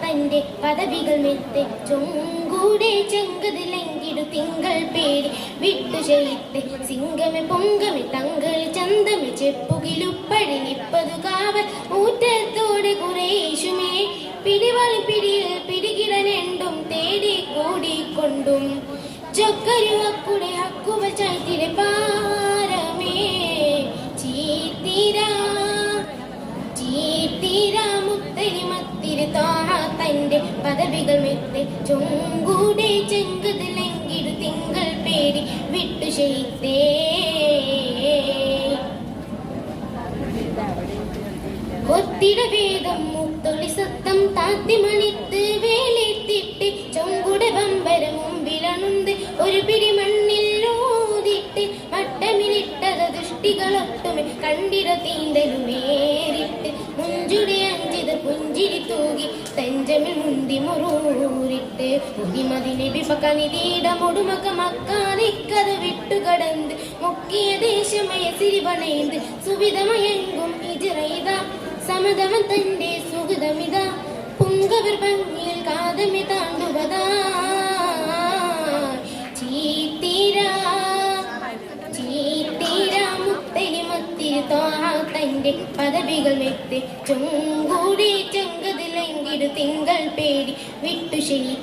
തന്റെ പദവികൾ മെത്തെ ചൊങ്കൂടെ ചെങ്കതിലെങ്കിടു തിങ്കൾ പേടി വിട്ടു ചെയ്ത്തെ സിംഗമെ പൊങ്കമെ തങ്കൾ ചന്തമെ ചെപ്പുകിലുപ്പടി നിപ്പതു കാവൽ ഊറ്റത്തോടെ കുറേശുമേ പിടിവളി പിടിയിൽ പിടികിടനെണ്ടും തേടി കൂടിക്കൊണ്ടും ചൊക്കരു ഹക്കുടെ ഹക്കുവ ചൈത്തിരെ പാരമേ ചീത്തിരാ തന്റെ പദവികൾ മെത്തെ ചൊങ്കൂടെ ചെങ്കതിലെങ്കിടു തിങ്കൾ പേടി വിട്ടു ചെയ്തേ കൊത്തിട വേദം മുത്തൊളി സത്തം താത്തി മണിത്ത് വേലിത്തിട്ട് ചൊങ്കുടെ വമ്പര മുമ്പിലണുണ്ട് ഒരു പിടി മണ്ണിൽ ഊതിട്ട് വട്ടമിലിട്ടത് ദൃഷ്ടികളൊട്ടുമേ കണ്ടിട തീന്തലുമേറിട്ട് മുഞ്ചുടെ അഞ്ചിത പുഞ്ചിരി തൂകി തഞ്ചമിൽ മുന്തി മുറൂരിട്ട് പുതിമതിനെ വിപകനിതീട മുടുമക മക്കാനിക്കത വിട്ടുകടന്ന് മുക്കിയ ദേശമയ സിരിവണൈந்து സുവിധമയങ്കും ഇജിറൈത സമതവൻ തന്റെ സുഗതമിത പുങ്കവർ ഭംഗിയിൽ കാതമി താണ്ടുവതാ തന്റെ പദവികൾ മെത്തെ ചൊങ്കൂടി ചെങ്കതിലെങ്കിടു തിങ്കൾ പേടി വിട്ടു ചെയ്